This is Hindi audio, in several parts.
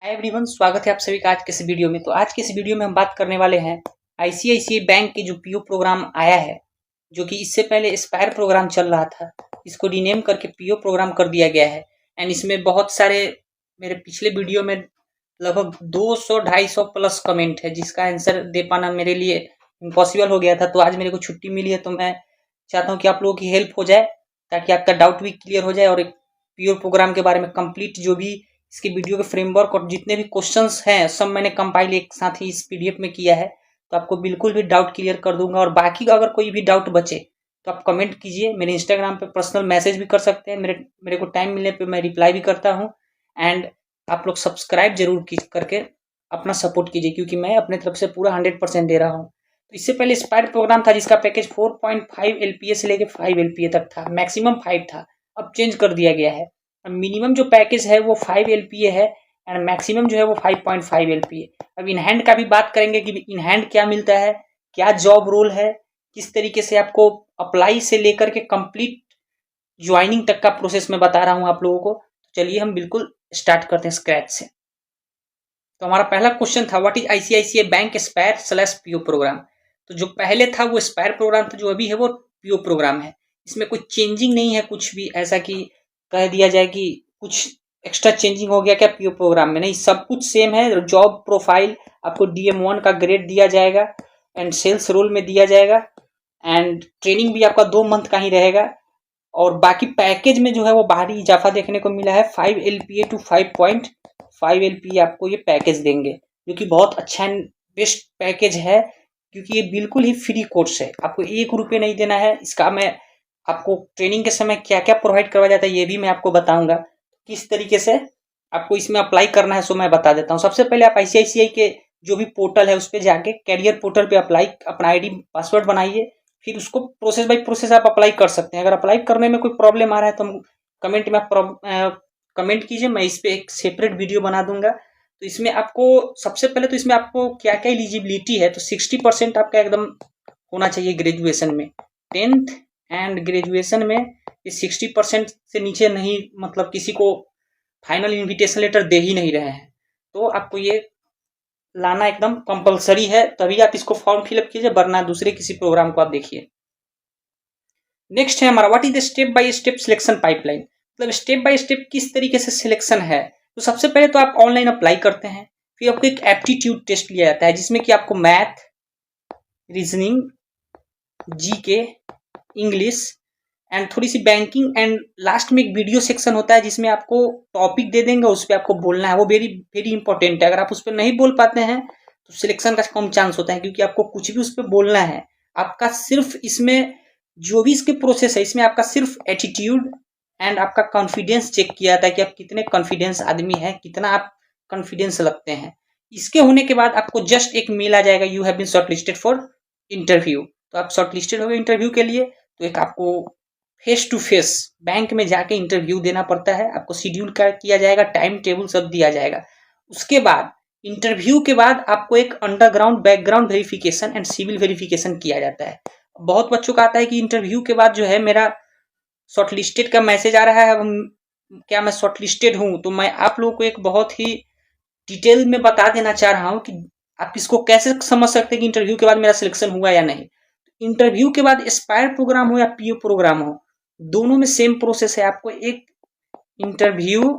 हाय एवरीवन, स्वागत है आप सभी का आज के इस वीडियो में। तो आज के इस वीडियो में हम बात करने वाले हैं आईसीआईसीआई बैंक के जो पीओ प्रोग्राम आया है, जो कि इससे पहले एस्पायर प्रोग्राम चल रहा था, इसको रीनेम करके पीओ प्रोग्राम कर दिया गया है। एंड इसमें बहुत सारे मेरे पिछले वीडियो में लगभग 200-250 प्लस कमेंट है, जिसका आंसर दे पाना मेरे लिए इम्पॉसिबल हो गया था। तो आज मेरे को छुट्टी मिली है, तो मैं चाहता हूँ कि आप लोगों की हेल्प हो जाए, ताकि आपका डाउट भी क्लियर हो जाए और एक पीओ प्रोग्राम के बारे में कंप्लीट जो भी इसके वीडियो के फ्रेमवर्क और जितने भी क्वेश्चंस हैं सब मैंने कंपाइल एक साथ ही इस पीडीएफ में किया है। तो आपको बिल्कुल भी डाउट क्लियर कर दूंगा। और बाकी अगर कोई भी डाउट बचे तो आप कमेंट कीजिए, मेरे इंस्टाग्राम पे पर्सनल मैसेज भी कर सकते हैं, मेरे को टाइम मिलने पे मैं रिप्लाई भी करता हूँ। एंड आप लोग सब्सक्राइब जरूर करके अपना सपोर्ट कीजिए, क्योंकि मैं अपने तरफ से पूरा 100% दे रहा हूँ। तो इससे पहले स्पायर प्रोग्राम था, जिसका पैकेज 4.5 LPA से लेके 5 LPA तक था, मैक्सिमम 5 था, अब चेंज कर दिया गया है। मिनिमम जो पैकेज है वो 5 LPA है एंड मैक्सिमम जो है वो 5.5 LPA। अब इन हैंड का भी बात करेंगे कि इन हैंड क्या मिलता है, क्या जॉब रोल है, किस तरीके से आपको अप्लाई से लेकर के कंप्लीट ज्वाइनिंग तक का प्रोसेस मैं बता रहा हूं आप लोगों को। तो चलिए हम बिल्कुल स्टार्ट करते हैं स्क्रैच से। तो हमारा पहला क्वेश्चन था, what is ICICI bank Aspire PO program. तो जो पहले था वो एस्पायर प्रोग्राम था, जो अभी है वो पीओ प्रोग्राम है। इसमें कोई चेंजिंग नहीं है, कुछ भी ऐसा कि कह दिया जाए कि कुछ एक्स्ट्रा चेंजिंग हो गया क्या पीओ प्रोग्राम में, नहीं, सब कुछ सेम है। जॉब प्रोफाइल आपको DM1 का ग्रेड दिया जाएगा एंड सेल्स रोल में दिया जाएगा एंड ट्रेनिंग भी आपका 2 मंथ का ही रहेगा। और बाकी पैकेज में जो है वो बाहरी इजाफा देखने को मिला है, 5 LPA to 5.5 LPA आपको ये पैकेज देंगे, जो कि बहुत अच्छा बेस्ट पैकेज है, क्योंकि ये बिल्कुल ही फ्री कोर्स है, आपको 1 रुपये नहीं देना है। इसका मैं आपको ट्रेनिंग के समय क्या क्या प्रोवाइड करवाया जाता है ये भी मैं आपको बताऊंगा, किस तरीके से आपको इसमें अप्लाई करना है सो मैं बता देता हूँ। सबसे पहले आप आईसीआईसीआई के जो भी पोर्टल है उस पर जाके कैरियर पोर्टल पे अप्लाई अपना ID पासवर्ड बनाइए, फिर उसको प्रोसेस बाय प्रोसेस आप अप्लाई कर सकते हैं। अगर अप्लाई करने में कोई प्रॉब्लम आ रहा है तो कमेंट में कमेंट कीजिए, मैं इस पे एक सेपरेट वीडियो बना दूंगा। तो इसमें आपको सबसे पहले तो इसमें आपको क्या क्या एलिजिबिलिटी है, तो 60% आपका एकदम होना चाहिए ग्रेजुएशन में, 10th एंड ग्रेजुएशन में ये 60% से नीचे नहीं, मतलब किसी को फाइनल इन्विटेशन लेटर दे ही नहीं रहे हैं, तो आपको ये लाना एकदम कंपलसरी है, तभी आप इसको फॉर्म फिलअप कीजिए, वरना दूसरे किसी प्रोग्राम को आप देखिए। नेक्स्ट है हमारा, what is the step by step selection pipeline. मतलब स्टेप बाय स्टेप किस तरीके से सिलेक्शन है। तो सबसे पहले तो आप ऑनलाइन अप्लाई करते हैं, फिर आपको एक एप्टीट्यूड टेस्ट लिया जाता है, जिसमें कि आपको math, reasoning, GK, English and थोड़ी सी बैंकिंग एंड लास्ट में एक वीडियो सेक्शन होता है, जिसमें आपको टॉपिक दे देंगे, उस पर आपको बोलना है। वो वेरी वेरी इंपॉर्टेंट है, अगर आप उस पर नहीं बोल पाते हैं तो सिलेक्शन का कम चांस होता है, क्योंकि आपको कुछ भी उस पर बोलना है। आपका सिर्फ इसमें जो भी इसके प्रोसेस है, इसमें आपका सिर्फ एटीट्यूड एंड आपका कॉन्फिडेंस चेक किया जाता है कि आप कितने कॉन्फिडेंस आदमी हैं, कितना आप कॉन्फिडेंस लगते हैं। इसके होने के बाद आपको जस्ट एक मेल आ जाएगा, you have been shortlisted for interview. तो आप शॉर्टलिस्टेड हो गए इंटरव्यू के लिए, तो एक आपको फेस टू फेस बैंक में जाके इंटरव्यू देना पड़ता है, आपको शेड्यूल किया जाएगा, टाइम टेबल सब दिया जाएगा। उसके बाद इंटरव्यू के बाद आपको एक underground background verification and CIBIL verification किया जाता है। बहुत बच्चों का आता है कि इंटरव्यू के बाद जो है मेरा शॉर्टलिस्टेड का मैसेज आ रहा है, क्या मैं शॉर्टलिस्टेड हूं। तो मैं आप लोगों को एक बहुत ही डिटेल में बता देना चाह रहा हूं कि आप इसको कैसे समझ सकते हैं कि इंटरव्यू के बाद मेरा सिलेक्शन हुआ या नहीं। इंटरव्यू के बाद एस्पायर प्रोग्राम हो या पीओ प्रोग्राम हो, दोनों में सेम प्रोसेस है। आपको एक इंटरव्यू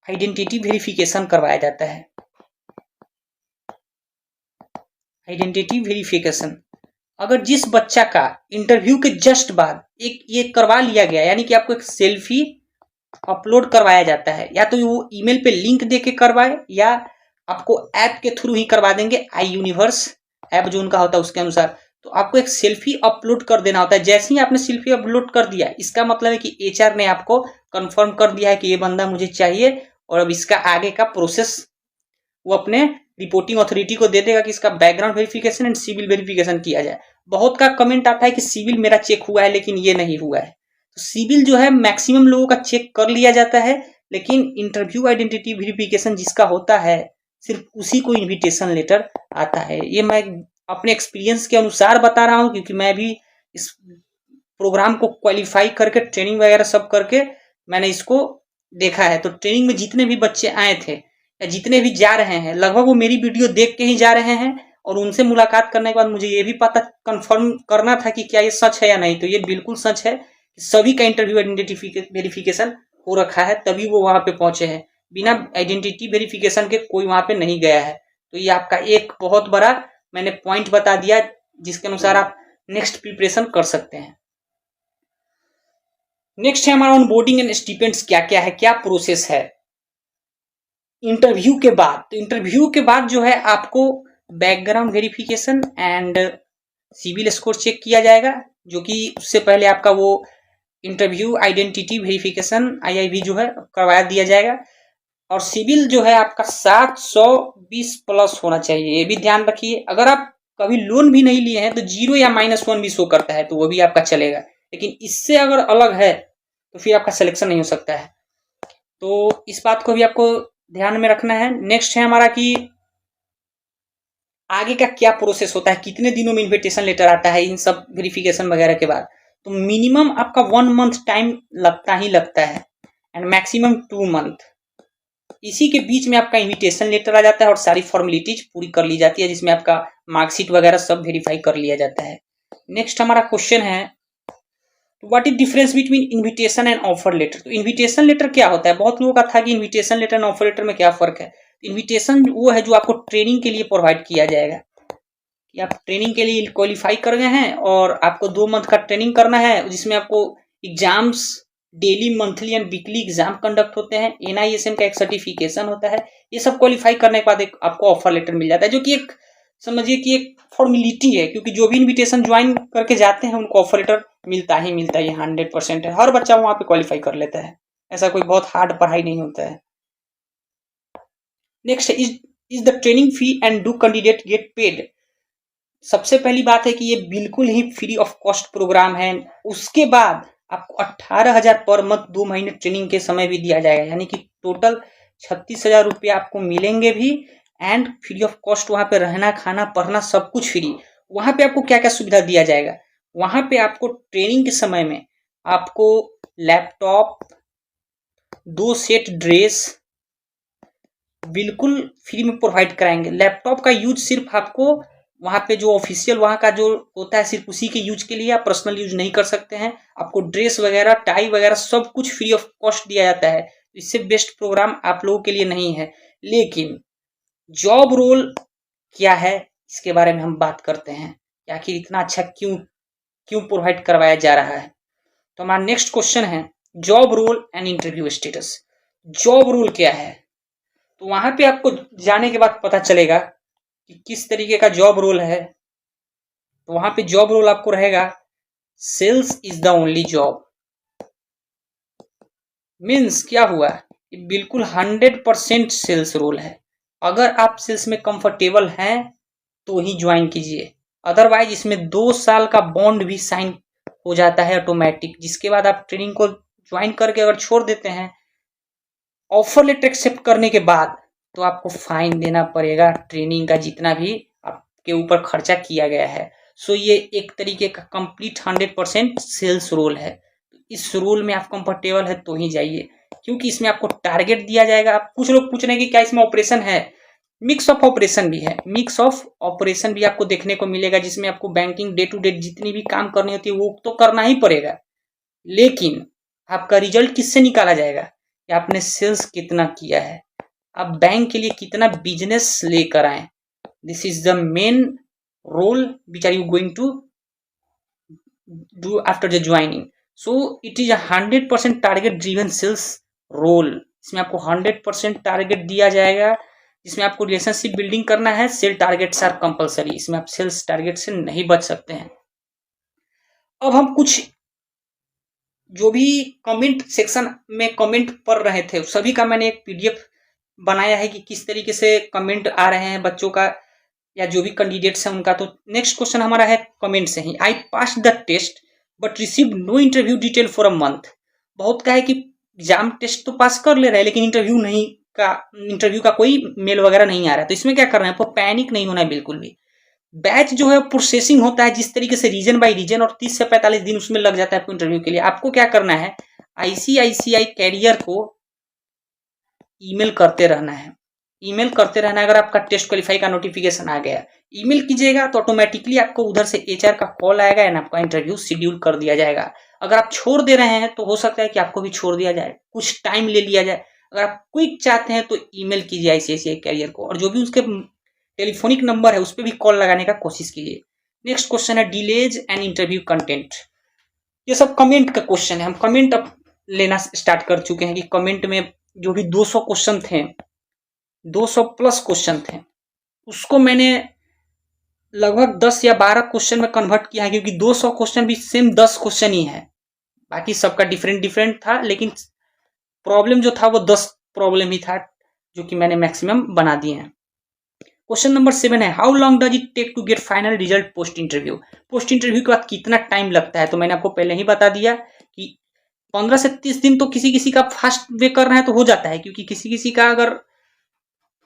आइडेंटिटी वेरिफिकेशन करवाया जाता है, आइडेंटिटी वेरिफिकेशन। अगर जिस बच्चा का इंटरव्यू के जस्ट बाद एक ये करवा लिया गया, यानी कि आपको एक सेल्फी अपलोड करवाया जाता है, या तो वो ईमेल पे लिंक देके करवाए या आपको ऐप के थ्रू ही करवा देंगे, iUniverse ऐप जो उनका होता है उसके अनुसार। तो आपको एक सेल्फी अपलोड कर देना होता है। जैसे ही आपने सेल्फी अपलोड कर दिया, इसका मतलब है कि HR ने आपको कंफर्म कर दिया है कि ये बंदा मुझे चाहिए, और अब इसका आगे का प्रोसेस वो अपने रिपोर्टिंग अथॉरिटी को दे देगा कि इसका background verification and CIBIL verification किया जाए। बहुत का कमेंट आता है कि सिविल मेरा चेक हुआ है, लेकिन ये नहीं हुआ है। तो सिविल जो है मैक्सिमम लोगों का चेक कर लिया जाता है, लेकिन इंटरव्यू आइडेंटिटी वेरिफिकेशन जिसका होता है सिर्फ उसी को इन्विटेशन लेटर आता है। ये मैं अपने एक्सपीरियंस के अनुसार बता रहा हूँ, क्योंकि मैं भी इस प्रोग्राम को क्वालिफाई करके ट्रेनिंग वगैरह सब करके मैंने इसको देखा है तो ट्रेनिंग में जितने भी बच्चे आए थे या जितने भी जा रहे हैं लगभग वो मेरी वीडियो देख के ही जा रहे हैं, और उनसे मुलाकात करने के बाद मुझे ये भी पता कंफर्म करना था कि क्या ये सच है या नहीं। तो ये बिल्कुल सच है कि सभी का इंटरव्यू आइडेंटिटी वेरिफिकेशन हो रखा है, तभी वो वहां पे पहुंचे हैं। बिना आइडेंटिटी वेरिफिकेशन के कोई वहां पे नहीं गया है। तो ये आपका एक बहुत बड़ा मैंने पॉइंट बता दिया जिसके अनुसार आप नेक्स्ट प्रिपरेशन कर सकते हैं। नेक्स्ट है हमारा ऑनबोर्डिंग एंड स्टिपेंड्स क्या क्या है, क्या प्रोसेस है इंटरव्यू के बाद। तो इंटरव्यू के बाद जो है आपको background verification and CIBIL score check किया जाएगा, जो कि उससे पहले आपका वो इंटरव्यू आइडेंटिटी वेरिफिकेशन IIV जो है करवा दिया जाएगा। और सिविल जो है आपका 720 प्लस होना चाहिए, ये भी ध्यान रखिए। अगर आप कभी लोन भी नहीं लिए हैं तो 0 या -1 भी शो करता है तो वो भी आपका चलेगा, लेकिन इससे अगर अलग है तो फिर आपका सिलेक्शन नहीं हो सकता है। तो इस बात को भी आपको ध्यान में रखना है। नेक्स्ट है हमारा कि आगे का क्या प्रोसेस होता है, कितने दिनों में इन्विटेशन लेटर आता है इन सब वेरिफिकेशन वगैरह के बाद। तो मिनिमम आपका 1 मंथ टाइम लगता ही लगता है एंड मैक्सिमम 2 मंथ। इसी के बीच में आपका इन्विटेशन लेटर आ जाता है और सारी फॉर्मेलिटीज पूरी कर ली जाती है, जिसमें आपका मार्कशीट वगैरह सब वेरीफाई कर लिया जाता है। नेक्स्ट हमारा क्वेश्चन है what is difference between invitation and offer letter. तो इन्विटेशन लेटर क्या होता है, बहुत लोगों का था कि invitation letter and offer letter में क्या फर्क है। इन्विटेशन वो है जो आपको ट्रेनिंग के लिए प्रोवाइड किया जाएगा कि आप ट्रेनिंग के लिए क्वालिफाई कर गए हैं और आपको 2 मंथ का ट्रेनिंग करना है, जिसमें आपको exams daily monthly and weekly exam conduct होते हैं, NISM का एक सर्टिफिकेशन होता है। ये सब क्वालिफाई करने के बाद एक आपको ऑफर लेटर मिल जाता है, जो कि एक समझिए कि एक फॉर्मेलिटी है, क्योंकि जो भी इन्विटेशन ज्वाइन करके जाते हैं उनको ऑफर लेटर मिलता ही मिलता है। ये 100% है, हर बच्चा वहां पे क्वालिफाई कर लेता है, ऐसा कोई बहुत हार्ड पढ़ाई नहीं होता है। Next is the training fee and do candidate get paid. सबसे पहली बात है कि ये बिल्कुल ही फ्री ऑफ कॉस्ट प्रोग्राम है। उसके बाद आपको 18,000 पर मंथ 2 महीने ट्रेनिंग के समय भी दिया जाएगा, यानी कि टोटल 36,000 रुपये आपको मिलेंगे भी एंड फ्री ऑफ कॉस्ट। वहां पे रहना खाना पढ़ना सब कुछ फ्री। वहां पे आपको क्या क्या सुविधा दिया जाएगा, वहां पे आपको ट्रेनिंग के समय में आपको लैपटॉप, 2 सेट ड्रेस बिल्कुल फ्री में प्रोवाइड कराएंगे। लैपटॉप का यूज सिर्फ आपको वहां पे जो ऑफिशियल वहां का जो होता है सिर्फ उसी के यूज के लिए, आप पर्सनल यूज नहीं कर सकते हैं। आपको ड्रेस वगैरह टाई वगैरह सब कुछ फ्री ऑफ कॉस्ट दिया जाता है। इससे बेस्ट प्रोग्राम आप लोगों के लिए नहीं है। लेकिन जॉब रोल क्या है इसके बारे में हम बात करते हैं, आखिर इतना अच्छा क्यों प्रोवाइड करवाया जा रहा है। तो हमारा नेक्स्ट क्वेश्चन है job role and interview status. Job role क्या है, तो वहां पे आपको जाने के बाद पता चलेगा कि किस तरीके का जॉब रोल है। तो वहां पे जॉब रोल आपको रहेगा sales is the only job. Means क्या हुआ, बिल्कुल 100% सेल्स रोल है। अगर आप सेल्स में कंफर्टेबल हैं तो ही ज्वाइन कीजिए, अदरवाइज इसमें 2 साल का बॉन्ड भी साइन हो जाता है ऑटोमेटिक, जिसके बाद आप ट्रेनिंग को ज्वाइन करके अगर छोड़ देते हैं ऑफर लेटर एक्सेप्ट करने के बाद तो आपको फाइन देना पड़ेगा ट्रेनिंग का जितना भी आपके ऊपर खर्चा किया गया है। सो ये एक तरीके का कंप्लीट 100% सेल्स रोल है। इस रोल में आप कंफर्टेबल है तो ही जाइए, क्योंकि इसमें आपको टारगेट दिया जाएगा। आप कुछ लोग पूछ रहे हैं कि क्या इसमें ऑपरेशन है, मिक्स ऑफ ऑपरेशन भी है। मिक्स ऑफ ऑपरेशन भी आपको देखने को मिलेगा, जिसमें आपको बैंकिंग डे टू डे जितनी भी काम करनी होती है वो तो करना ही पड़ेगा, लेकिन आपका रिजल्ट किससे निकाला जाएगा कि आपने सेल्स कितना किया है, आप बैंक के लिए कितना बिजनेस लेकर आए। This is the main role which are you going to do after the joining. So it is 100% target driven sales role. इसमें आपको 100% टारगेट दिया जाएगा, जिसमें आपको रिलेशनशिप बिल्डिंग करना है। सेल टारगेट्स आर कंपलसरी, इसमें आप सेल्स टारगेट से नहीं बच सकते हैं। अब हम कुछ जो भी कमेंट सेक्शन में कमेंट पढ़ रहे थे सभी का मैंने एक PDF बनाया है कि किस तरीके से कमेंट आ रहे हैं बच्चों का या जो भी कैंडिडेट्स हैं उनका। तो नेक्स्ट क्वेश्चन हमारा है कमेंट से ही, I pass the test but receive no interview detail for a month. बहुत का है कि एग्जाम टेस्ट तो पास कर ले रहे हैं लेकिन इंटरव्यू का कोई मेल वगैरह नहीं आ रहा है। तो इसमें क्या करना है, आपको पैनिक नहीं होना है बिल्कुल भी। बैच जो है प्रोसेसिंग होता है जिस तरीके से रीजन बाय रीजन, और 30 से 45 दिन उसमें लग जाता है आपको इंटरव्यू के लिए। आपको क्या करना है, ICICI कैरियर को ईमेल करते रहना है, ईमेल करते रहना है। अगर आपका टेस्ट क्वालिफाई का नोटिफिकेशन आ गया, ईमेल कीजिएगा तो ऑटोमेटिकली आपको उधर से एचआर का कॉल आएगा एंड आपका इंटरव्यू शेड्यूल कर दिया जाएगा। अगर आप छोड़ दे रहे हैं तो हो सकता है कि आपको भी छोड़ दिया जाए, कुछ टाइम ले लिया जाए। अगर आप क्विक चाहते हैं तो ईमेल कीजिए आईसीआईसीआई कैरियर को, और जो भी उसके टेलीफोनिक नंबर है उस पर भी कॉल लगाने का कोशिश कीजिए। नेक्स्ट क्वेश्चन है डिलेज एंड इंटरव्यू कंटेंट। ये सब कमेंट का क्वेश्चन है। हम कमेंट अब लेना स्टार्ट कर चुके हैं कि कमेंट में जो भी 200 क्वेश्चन थे, 200 प्लस क्वेश्चन थे, उसको मैंने लगभग 10 या 12 क्वेश्चन में कन्वर्ट किया है, क्योंकि 200 क्वेश्चन भी सेम 10 क्वेश्चन ही है, बाकी सबका डिफरेंट डिफरेंट था, लेकिन प्रॉब्लम जो था वो 10 प्रॉब्लम ही था, जो कि मैंने मैक्सिमम बना दिए हैं। क्वेश्चन नंबर 7 है how long does it take to get final result post interview. Post interview के बाद कितना टाइम लगता है, तो मैंने आपको पहले ही बता दिया कि 15 से 30 दिन। तो किसी किसी का फास्ट वे कर रहे हैं तो हो जाता है, क्योंकि किसी किसी का अगर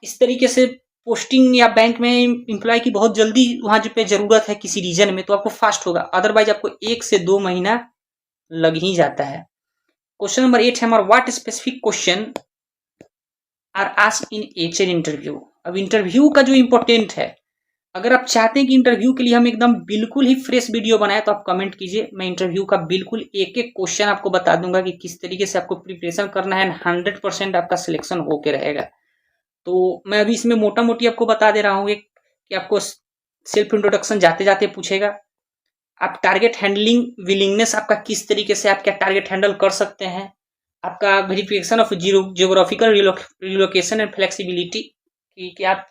इस तरीके से पोस्टिंग या बैंक में एम्प्लॉय की बहुत जल्दी वहां पे जरूरत है किसी रीजन में, तो आपको फास्ट होगा, अदरवाइज आपको 1 से 2 महीना लग ही जाता है। क्वेश्चन नंबर 8 है हमारा what specific question are asked in HR interview. अब इंटरव्यू का जो इंपॉर्टेंट है, अगर आप चाहते हैं कि इंटरव्यू के लिए हम एकदम बिल्कुल ही फ्रेश वीडियो बनाए तो आप कमेंट कीजिए, मैं इंटरव्यू का बिल्कुल एक एक क्वेश्चन आपको बता दूंगा कि किस तरीके से आपको प्रिपरेशन करना है, 100% आपका सिलेक्शन होके रहेगा। तो मैं अभी इसमें मोटा मोटी आपको बता दे रहा हूँ कि आपको सेल्फ इंट्रोडक्शन जाते जाते पूछेगा, आप टारगेट हैंडलिंग विलिंगनेस आपका किस तरीके से आप क्या टारगेट हैंडल कर सकते हैं, आपका verification of geographical relocation and flexibility कि आप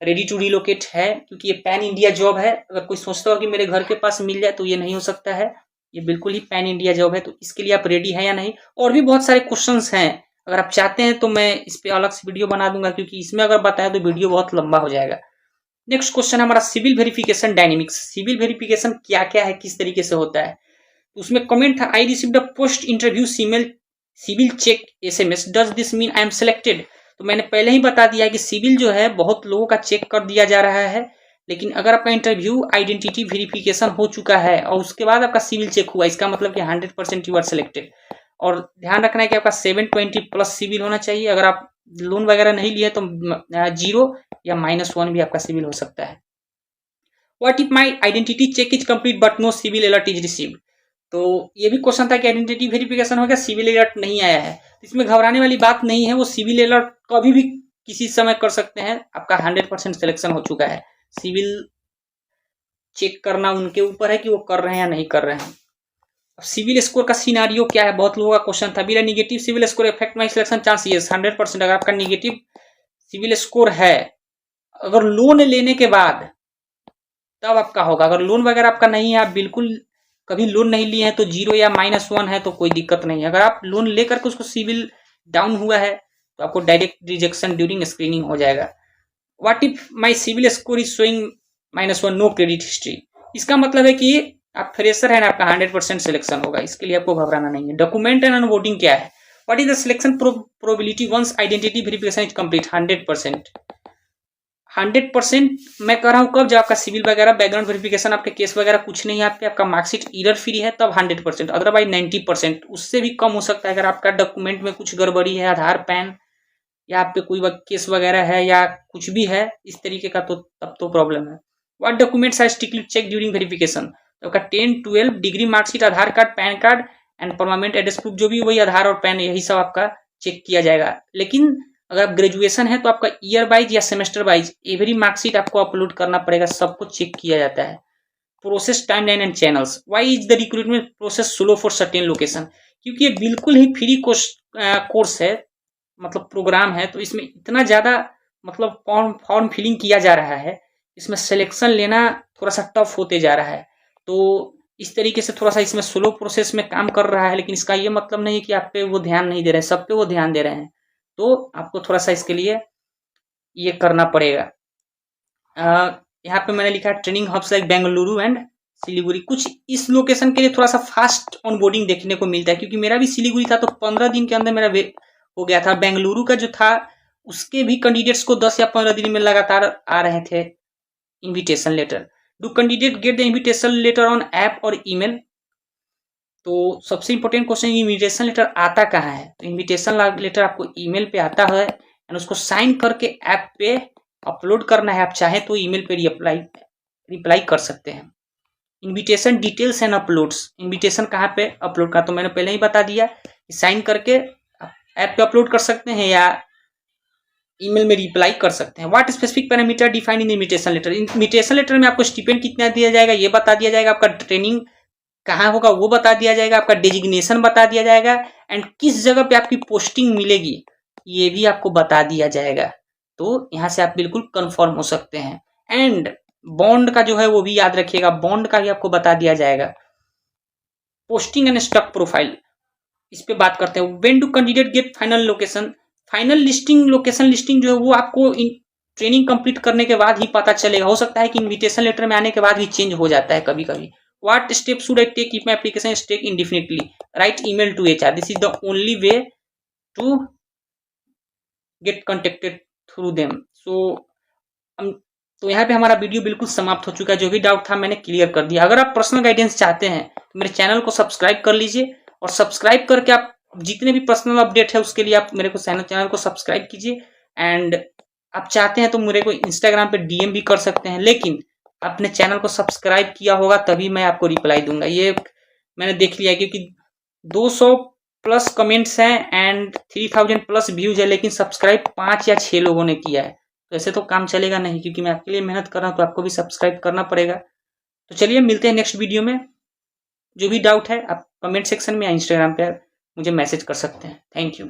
रेडी टू रिलोकेट है, क्योंकि ये पैन इंडिया जॉब है। अगर कोई सोचता हो कि मेरे घर के पास मिल जाए तो ये नहीं हो सकता है, ये बिल्कुल ही पैन इंडिया जॉब है, तो इसके लिए आप रेडी हैं या नहीं। और भी बहुत सारे क्वेश्चंस हैं, अगर आप चाहते हैं तो मैं इस पर अलग से वीडियो बना दूंगा, क्योंकि इसमें अगर बताया तो वीडियो बहुत लंबा हो जाएगा। नेक्स्ट क्वेश्चन हमारा CIBIL verification dynamics. CIBIL verification क्या क्या है, किस तरीके से होता है, उसमें कमेंट था I received a post interview CIBIL check SMS, does this mean I am selected. तो मैंने पहले ही बता दिया है कि सिविल जो है बहुत लोगों का चेक कर दिया जा रहा है, लेकिन अगर आपका इंटरव्यू आइडेंटिटी वेरिफिकेशन हो चुका है और उसके बाद आपका सिविल चेक हुआ, इसका मतलब कि 100% यू आर सिलेक्टेड। और ध्यान रखना है कि आपका 720 प्लस सिविल होना चाहिए। अगर आप लोन वगैरह नहीं लिए तो 0 या -1 भी आपका सिविल हो सकता है। What if my identity check is complete but no CIBIL alert is received. तो ये भी क्वेश्चन था कि आइडेंटिटी वेरिफिकेशन हो गया, सिविल अलर्ट नहीं आया है। इसमें घबराने वाली बात नहीं है, वो सिविल अलर्ट कभी भी किसी समय कर सकते हैं, आपका 100% सिलेक्शन हो चुका है। सिविल चेक करना उनके ऊपर है कि वो कर रहे हैं या नहीं कर रहे हैं। अब सिविल स्कोर का सिनारियो क्या है, बहुत लोगों का क्वेश्चन था, बिना निगेटिव सिविल स्कोर इफेक्ट माई सिलेक्शन चांस, यस 100%। अगर आपका निगेटिव सिविल स्कोर है, अगर लोन लेने के बाद तब आपका होगा। अगर लोन वगैरह आपका नहीं है, आप बिल्कुल कभी लोन नहीं लिए हैं तो 0 या -1 है तो कोई दिक्कत नहीं है। अगर आप लोन लेकर के उसको सिविल डाउन हुआ है तो आपको डायरेक्ट रिजेक्शन ड्यूरिंग स्क्रीनिंग हो जाएगा। What if my CIBIL score is showing -1 no credit history, इसका मतलब है कि आप फ्रेशर है ना, आपका 100% सिलेक्शन होगा, इसके लिए आपको घबराना नहीं है। डॉक्यूमेंट एंड अनबोर्डिंग क्या है, what is the selection probability once identity verification is complete, 100%। 100% मैं कह रहा हूँ कब, जब आपका सिविल वगैरह बैकग्राउंड वेरिफिकेशन आपके केस वगैरह कुछ नहीं है, आपका मार्कशीट एरर फ्री है, तब 100%। अदरवाइज 90%, उससे भी कम हो सकता है। अगर आपका डॉक्यूमेंट में कुछ गड़बड़ी है, आधार पैन या आप पे कोई केस वगैरह है या कुछ भी है इस तरीके का, तो तब तो प्रॉब्लम है। What documents are strictly check during verification, तो आपका 10, 12 degree marksheet, Aadhaar card, PAN card and permanent address proof, जो भी वही आधार और पैन, यही सब आपका चेक किया जाएगा। लेकिन अगर आप ग्रेजुएशन है तो आपका ईयर वाइज या सेमेस्टर वाइज एवरी मार्कशीट आपको अपलोड करना पड़ेगा, सबको चेक किया जाता है। Process timeline and channels, why is the recruitment process slow for certain location, क्योंकि ये बिल्कुल ही फ्री कोर्स है, मतलब प्रोग्राम है, तो इसमें इतना ज्यादा मतलब फॉर्म फिलिंग किया जा रहा है, इसमें सिलेक्शन लेना थोड़ा सा टफ होते जा रहा है। तो इस तरीके से थोड़ा सा इसमें स्लो प्रोसेस में काम कर रहा है, लेकिन इसका ये मतलब नहीं है कि आप पे वो ध्यान नहीं दे रहे हैं, सब पे वो ध्यान दे रहे हैं। तो आपको थोड़ा सा इसके लिए ये करना पड़ेगा। यहाँ पे मैंने लिखा है training hubs like Bengaluru and Siliguri. कुछ इस लोकेशन के लिए थोड़ा सा फास्ट ऑनबोर्डिंग देखने को मिलता है, क्योंकि मेरा भी सिलीगुड़ी था तो 15 दिन के अंदर मेरा हो गया था। बेंगलुरु का जो था उसके भी कैंडिडेट्स को 10 या 15 दिन में लगातार आ रहे थे invitation letter. Do candidate get the invitation letter on app और ईमेल, तो सबसे इंपॉर्टेंट क्वेश्चन, इन्विटेशन लेटर आता कहाँ है? तो इन्विटेशन लेटर आपको ईमेल पे आता है एंड उसको साइन करके ऐप पे अपलोड करना है। आप चाहें तो ईमेल पे रिप्लाई कर सकते हैं। Invitation details and uploads, invitation कहाँ पे अपलोड का तो मैंने पहले ही बता दिया, साइन करके ऐप पे अपलोड कर सकते हैं या ईमेल में रिप्लाई कर सकते हैं। What specific parameter defined in invitation letter, invitation letter में आपको स्टिपेंड कितना दिया जाएगा ये बता दिया जाएगा, आपका ट्रेनिंग कहाँ होगा वो बता दिया जाएगा, आपका डेजिग्नेशन बता दिया जाएगा एंड किस जगह पे आपकी पोस्टिंग मिलेगी ये भी आपको बता दिया जाएगा। तो यहाँ से आप बिल्कुल कंफर्म हो सकते हैं। एंड बॉन्ड का जो है वो भी याद रखिएगा, बॉन्ड का भी आपको बता दिया जाएगा। पोस्टिंग एंड स्टॉक प्रोफाइल, इस पे बात करते हैं। When do candidate get final location, final listing, location listing जो है वो आपको ट्रेनिंग कंप्लीट करने के बाद ही पता चलेगा। हो सकता है कि इन्विटेशन लेटर में आने के बाद भी चेंज हो जाता है कभी कभी। What step should I take if my application is stuck indefinitely? Write email to HR. This is the only way to get contacted through them. तो यहाँ पे हमारा वीडियो बिल्कुल समाप्त हो चुका है। जो भी डाउट था मैंने क्लियर कर दिया। अगर आप पर्सनल गाइडेंस चाहते हैं तो मेरे चैनल को सब्सक्राइब कर लीजिए और सब्सक्राइब करके आप जितने भी पर्सनल अपडेट है उसके लिए आप मेरे को चैनल को सब्सक्राइब कीजिए। एंड आप चाहते हैं तो मेरे को इंस्टाग्राम पे DM भी कर सकते हैं, लेकिन अपने चैनल को सब्सक्राइब किया होगा तभी मैं आपको रिप्लाई दूंगा। ये मैंने देख लिया क्योंकि 200+ कमेंट्स हैं एंड 3000+ व्यूज है, लेकिन सब्सक्राइब 5 या 6 लोगों ने किया है। तो ऐसे तो काम चलेगा नहीं, क्योंकि मैं आपके लिए मेहनत कर रहा हूँ तो आपको भी सब्सक्राइब करना पड़ेगा। तो चलिए मिलते हैं नेक्स्ट वीडियो में। जो भी डाउट है आप कमेंट सेक्शन में या इंस्टाग्राम पर मुझे मैसेज कर सकते हैं। Thank you.